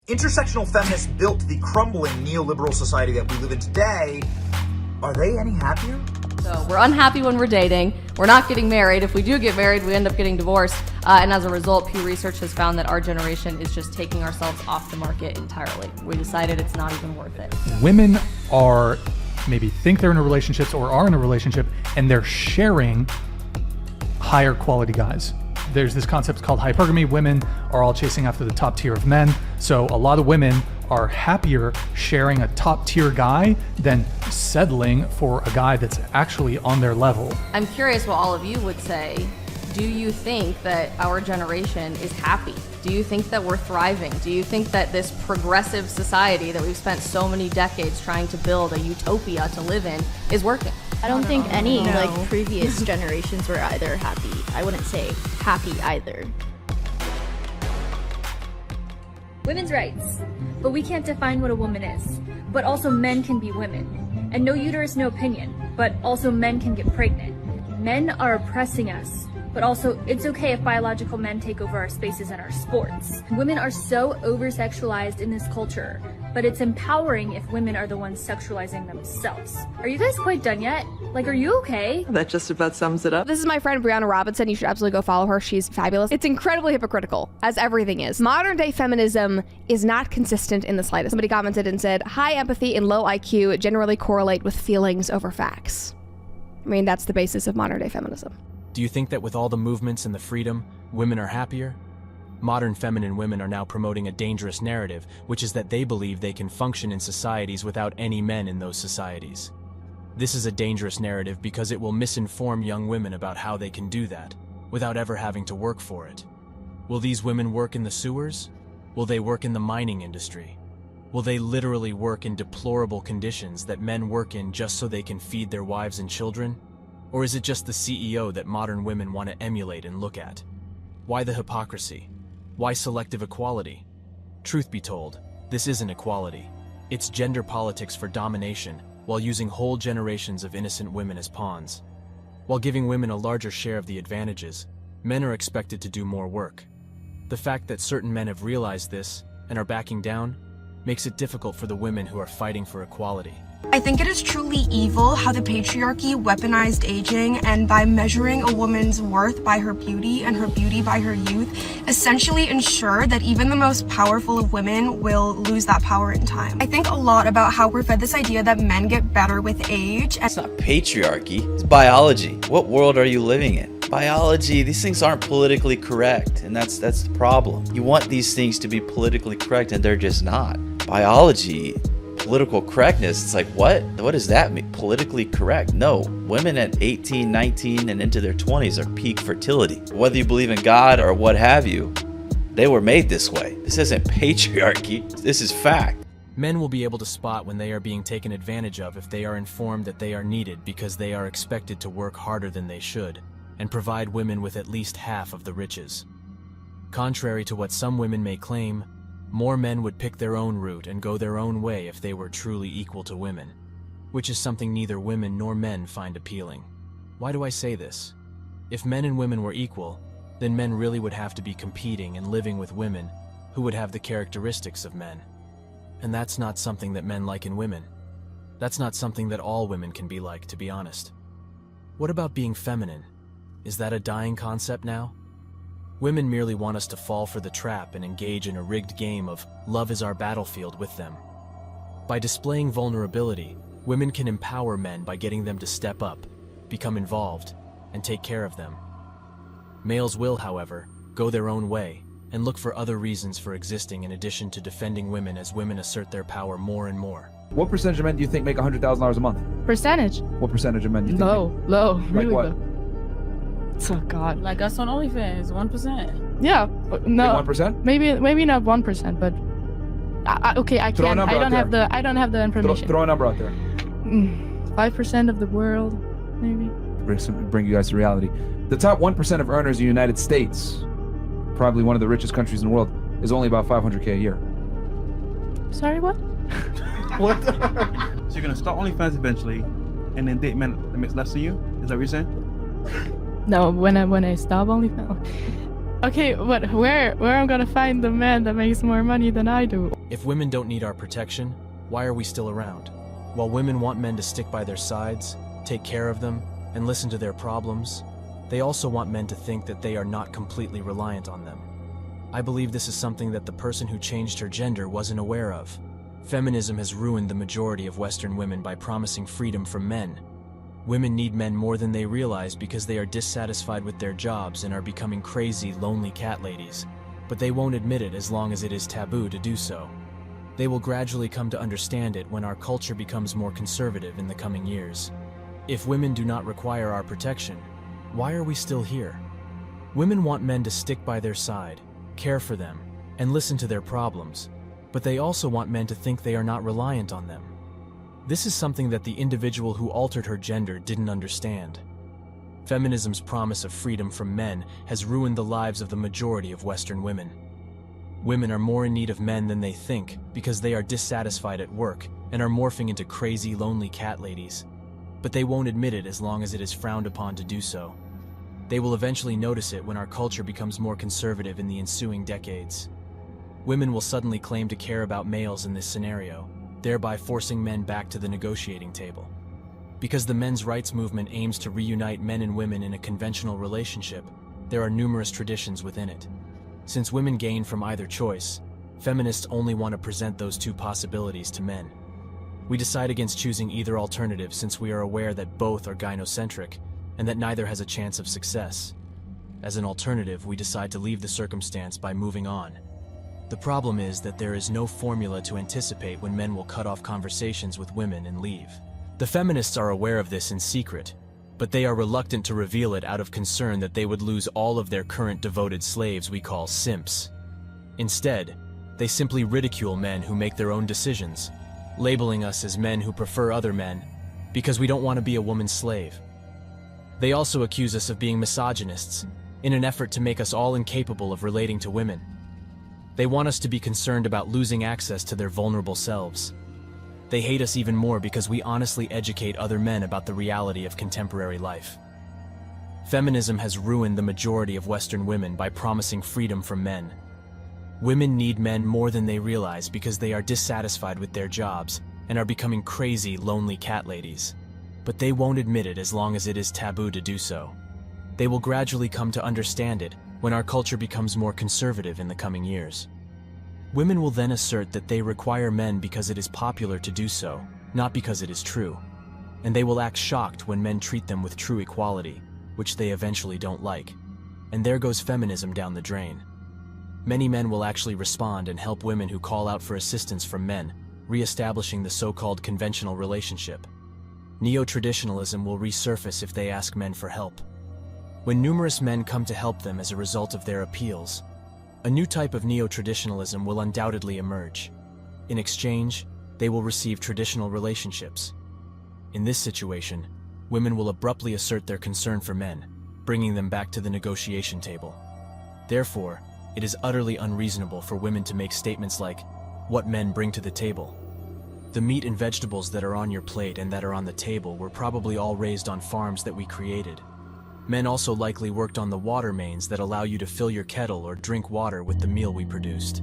Intersectional feminists built the crumbling neoliberal society that we live in today. Are they any happier? So we're unhappy when we're dating. We're not getting married. If we do get married, we end up getting divorced. And as a result, Pew Research has found that our generation is just taking ourselves off the market entirely. We decided it's not even worth it. Women are maybe think they're in a relationship or are in a relationship, and they're sharing higher quality guys. There's this concept called hypergamy. Women are all chasing after the top tier of men. So a lot of women are happier sharing a top tier guy than settling for a guy that's actually on their level. I'm curious what all of you would say. Do you think that our generation is happy? Do you think that we're thriving? Do you think that this progressive society that we've spent so many decades trying to build a utopia to live in is working? I don't think any previous generations were either happy. I wouldn't say happy either. Women's rights. But we can't define what a woman is. But also men can be women. And no uterus, no opinion. But also men can get pregnant. Men are oppressing us. But also, it's okay if biological men take over our spaces and our sports. Women are so over-sexualized in this culture, but it's empowering if women are the ones sexualizing themselves. Are you guys quite done yet? Like, are you okay? That just about sums it up. This is my friend Brianna Robinson. You should absolutely go follow her. She's fabulous. It's incredibly hypocritical, as everything is. Modern day feminism is not consistent in the slightest. Somebody commented and said, high empathy and low IQ generally correlate with feelings over facts. I mean, that's the basis of modern day feminism. Do you think that with all the movements and the freedom, women are happier? Modern feminine women are now promoting a dangerous narrative, which is that they believe they can function in societies without any men in those societies. This is a dangerous narrative because it will misinform young women about how they can do that, without ever having to work for it. Will these women work in the sewers? Will they work in the mining industry? Will they literally work in deplorable conditions that men work in just so they can feed their wives and children? Or is it just the CEO that modern women want to emulate and look at? Why the hypocrisy? Why selective equality? Truth be told, this isn't equality. It's gender politics for domination, while using whole generations of innocent women as pawns. While giving women a larger share of the advantages, men are expected to do more work. The fact that certain men have realized this and are backing down makes it difficult for the women who are fighting for equality. I think it is truly evil how the patriarchy weaponized aging, and by measuring a woman's worth by her beauty and her beauty by her youth, essentially ensure that even the most powerful of women will lose that power in time. I think a lot about how we're fed this idea that men get better with age. It's not patriarchy, it's biology. What world are you living in? Biology, these things aren't politically correct, and that's the problem. You want these things to be politically correct, and they're just not. Biology, political correctness, it's like, what does that mean? Politically correct? No, women at 18, 19 and into their 20s are peak fertility. Whether you believe in God or what have you, they were made this way. This isn't patriarchy, this is fact. Men will be able to spot when they are being taken advantage of if they are informed that they are needed because they are expected to work harder than they should and provide women with at least half of the riches. Contrary to what some women may claim, more men would pick their own route and go their own way if they were truly equal to women, which is something neither women nor men find appealing. Why do I say this? If men and women were equal, then men really would have to be competing and living with women who would have the characteristics of men. And that's not something that men like in women. That's not something that all women can be like, to be honest. What about being feminine? Is that a dying concept now? Women merely want us to fall for the trap and engage in a rigged game of love is our battlefield with them. By displaying vulnerability, women can empower men by getting them to step up, become involved, and take care of them. Males will, however, go their own way and look for other reasons for existing in addition to defending women as women assert their power more and more. What percentage of men do you think make $100,000 a month? Percentage? What percentage of men do you think? Low, Like really what? low. Oh God. Like us on OnlyFans, 1%. Yeah, but no. Like 1%? Maybe not 1%, but okay, I Throw a can't. number out I don't have the information. Throw a number out there. 5% of the world, maybe. Bring you guys to reality. The top 1% of earners in the United States, probably one of the richest countries in the world, is only about $500K a year. Sorry, what? What? So you're gonna start OnlyFans eventually, and then date men that makes less than you? Is that what you're saying? No, when I stop OnlyFans. Okay, but where I'm gonna find the man that makes more money than I do? If women don't need our protection, why are we still around? While women want men to stick by their sides, take care of them, and listen to their problems, they also want men to think that they are not completely reliant on them. I believe this is something that the person who changed her gender wasn't aware of. Feminism has ruined the majority of Western women by promising freedom from men. Women need men more than they realize because they are dissatisfied with their jobs and are becoming crazy, lonely cat ladies. But they won't admit it as long as it is taboo to do so. They will gradually come to understand it when our culture becomes more conservative in the coming years. If women do not require our protection, why are we still here? Women want men to stick by their side, care for them, and listen to their problems, but they also want men to think they are not reliant on them. This is something that the individual who altered her gender didn't understand. Feminism's promise of freedom from men has ruined the lives of the majority of Western women. Women are more in need of men than they think because they are dissatisfied at work and are morphing into crazy, lonely cat ladies. But they won't admit it as long as it is frowned upon to do so. They will eventually notice it when our culture becomes more conservative in the ensuing decades. Women will suddenly claim to care about males in this scenario, thereby forcing men back to the negotiating table. Because the men's rights movement aims to reunite men and women in a conventional relationship, there are numerous traditions within it. Since women gain from either choice, feminists only want to present those two possibilities to men. We decide against choosing either alternative since we are aware that both are gynocentric and that neither has a chance of success. As an alternative, we decide to leave the circumstance by moving on. The problem is that there is no formula to anticipate when men will cut off conversations with women and leave. The feminists are aware of this in secret, but they are reluctant to reveal it out of concern that they would lose all of their current devoted slaves we call simps. Instead, they simply ridicule men who make their own decisions, labeling us as men who prefer other men because we don't want to be a woman's slave. They also accuse us of being misogynists in an effort to make us all incapable of relating to women. They want us to be concerned about losing access to their vulnerable selves. They hate us even more because we honestly educate other men about the reality of contemporary life. Feminism has ruined the majority of Western women by promising freedom from men. Women need men more than they realize because they are dissatisfied with their jobs and are becoming crazy, lonely cat ladies. But they won't admit it as long as it is taboo to do so. They will gradually come to understand it when our culture becomes more conservative in the coming years. Women will then assert that they require men because it is popular to do so, not because it is true. And they will act shocked when men treat them with true equality, which they eventually don't like. And there goes feminism down the drain. Many men will actually respond and help women who call out for assistance from men, re-establishing the so-called conventional relationship. Neo-traditionalism will resurface if they ask men for help. When numerous men come to help them as a result of their appeals, a new type of neo-traditionalism will undoubtedly emerge. In exchange, they will receive traditional relationships. In this situation, women will abruptly assert their concern for men, bringing them back to the negotiation table. Therefore, it is utterly unreasonable for women to make statements like, "What men bring to the table." The meat and vegetables that are on your plate and that are on the table were probably all raised on farms that we created. Men also likely worked on the water mains that allow you to fill your kettle or drink water with the meal we produced.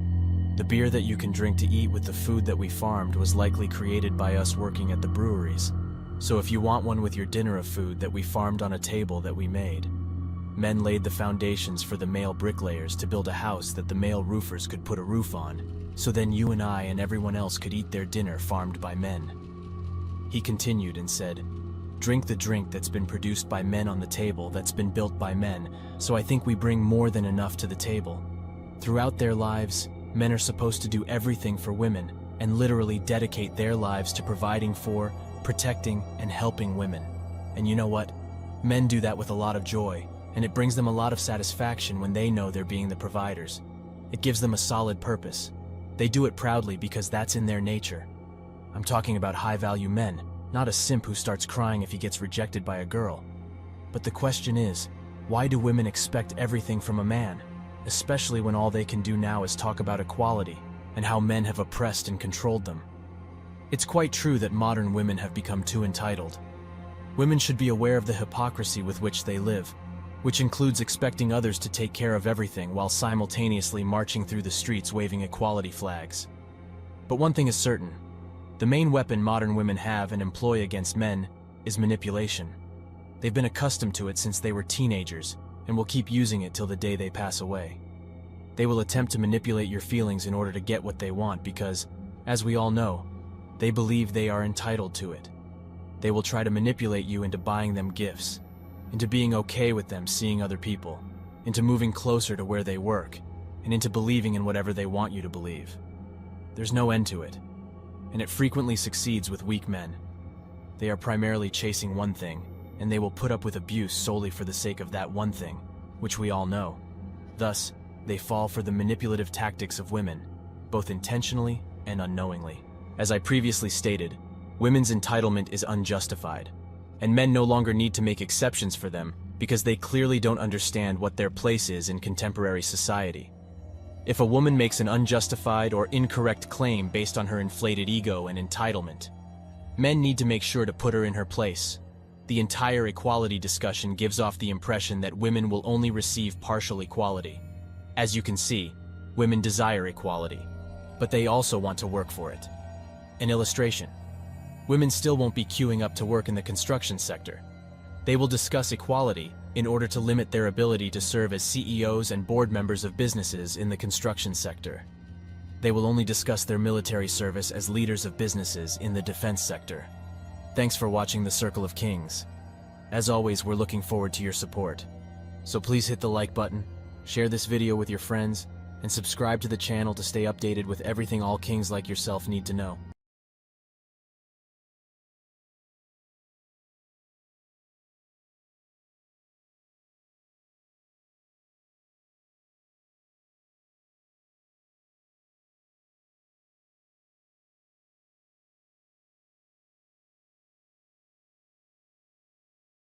The beer that you can drink to eat with the food that we farmed was likely created by us working at the breweries. So if you want one with your dinner of food that we farmed on a table that we made, men laid the foundations for the male bricklayers to build a house that the male roofers could put a roof on, so then you and I and everyone else could eat their dinner farmed by men. He continued and said, "Drink the drink that's been produced by men on the table that's been built by men, so I think we bring more than enough to the table. Throughout their lives, men are supposed to do everything for women and literally dedicate their lives to providing for, protecting, and helping women. And you know what? Men do that with a lot of joy, and it brings them a lot of satisfaction when they know they're being the providers. It gives them a solid purpose. They do it proudly because that's in their nature. I'm talking about high-value men, not a simp who starts crying if he gets rejected by a girl. But the question is, why do women expect everything from a man, especially when all they can do now is talk about equality and how men have oppressed and controlled them? It's quite true that modern women have become too entitled. Women should be aware of the hypocrisy with which they live, which includes expecting others to take care of everything while simultaneously marching through the streets waving equality flags. But one thing is certain, the main weapon modern women have and employ against men is manipulation. They've been accustomed to it since they were teenagers and will keep using it till the day they pass away. They will attempt to manipulate your feelings in order to get what they want because, as we all know, they believe they are entitled to it. They will try to manipulate you into buying them gifts, into being okay with them seeing other people, into moving closer to where they work, and into believing in whatever they want you to believe. There's no end to it, and it frequently succeeds with weak men. They are primarily chasing one thing, and they will put up with abuse solely for the sake of that one thing, which we all know. Thus, they fall for the manipulative tactics of women, both intentionally and unknowingly. As I previously stated, women's entitlement is unjustified, and men no longer need to make exceptions for them because they clearly don't understand what their place is in contemporary society. If a woman makes an unjustified or incorrect claim based on her inflated ego and entitlement, men need to make sure to put her in her place. The entire equality discussion gives off the impression that women will only receive partial equality. As you can see, women desire equality, but they also want to work for it. An illustration. Women still won't be queuing up to work in the construction sector. They will discuss equality in order to limit their ability to serve as CEOs and board members of businesses in the construction sector. They will only discuss their military service as leaders of businesses in the defense sector. Thanks for watching The Circle of Kings. As always, we're looking forward to your support. So please hit the like button, share this video with your friends, and subscribe to the channel to stay updated with everything all kings like yourself need to know.